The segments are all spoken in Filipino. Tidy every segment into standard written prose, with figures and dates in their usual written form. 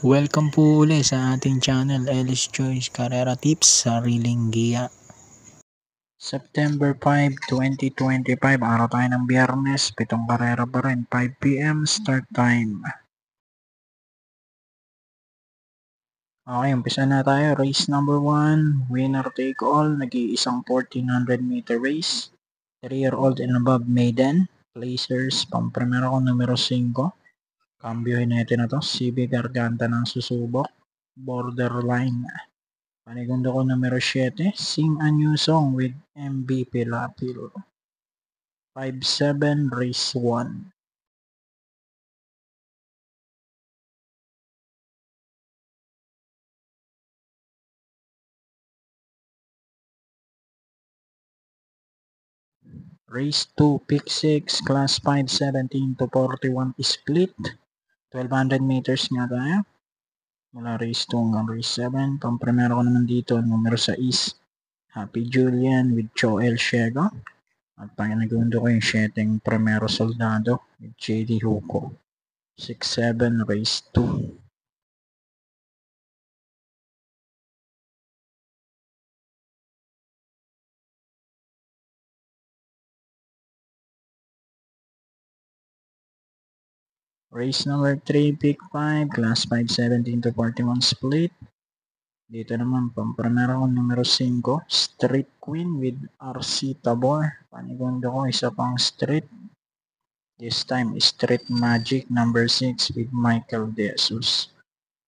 Welcome po uli sa ating channel, Ellis Choice Carrera Tips, Sariling Giya. September 5, 2025, araw tayo ng Biyernes, 7 karera pa rin, 5 PM start time. Okay, umpisa na tayo. Race number 1, winner take all, nag-iisang 1400 meter race. 3-year-old and above maiden, placers, pampremero ko numero 5. Cambiohin natin na to, CB Garganta ng susubok, borderline. Panigundo ko numero 7, Sing a New Song with MB Pilapil. 5-7, race 1. Race 2, pick 6, class 5, 17 to 41 split. 1200 meters nga tayo. Mula race 2 hanggang race 7. Pampremero ko naman dito, numero 6, Happy Julian with Joel Shego. At panigundo ko yung 7 Primero Soldado with JD Huco. 6-7, race 2. Race number 3, pick 5, class 5, 17 to 41 split. Dito naman, pampremero ko numero 5, Street Queen with RC Tabor. Panigundo ko, isa pang street. This time, Street Magic number 6 with Michael De Jesus.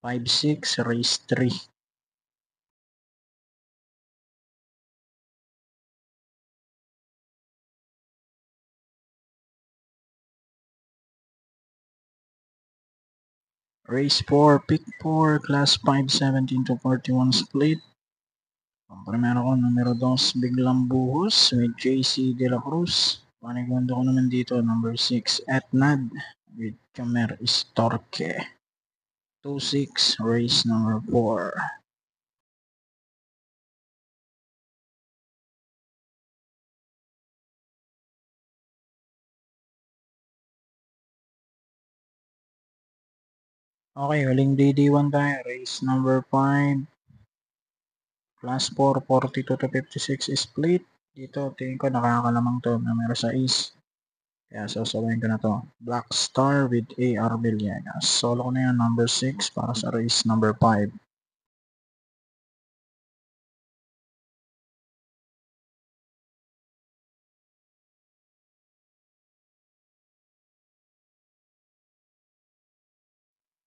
5-6, race 3. Race 4, pick 4, class 5, 17 to 41 split. Pampremero ko numero 2, Biglang Buhos with JC De La Cruz. Panigundo ko naman dito, number 6, Etnad with Kamer Istorque. 2-6, race number 4. Okay, huling DD1 tayo. Race number 5. Class 4, 42 to 56 split. Dito, tingin ko nakakalamang to. Numero 6. Kaya sasabayin ko na to. Black Star with AR Villegas. Solo ko na yan, number 6 para sa race number 5.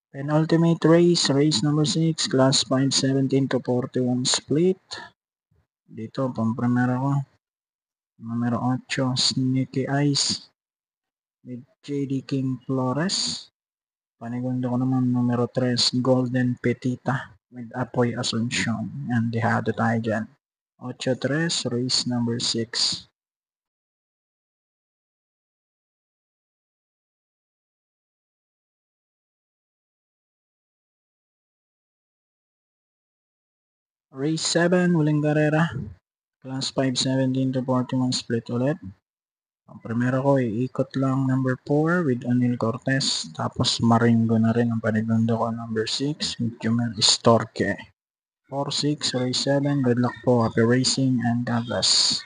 Penultimate race, race number 6, class 5, 17 to 41 split. Dito, pampremero ko. Numero 8, Sneaky Eyes with JD King Flores. Panigundo ko naman numero 3, Golden Petita with Apoy Asuncion. Yan, dihado tayo dyan. 8-3, race number 6. Race 7, huling karera. Class 5, 17 to 41 split ulit. Ang primero ko, iikot lang number 4 with Anil Cortez. Tapos Maringo na rin ang panigundo ko, number 6 with Jumel Istorque. 4-6, race 7. Good luck po. Happy racing and God bless.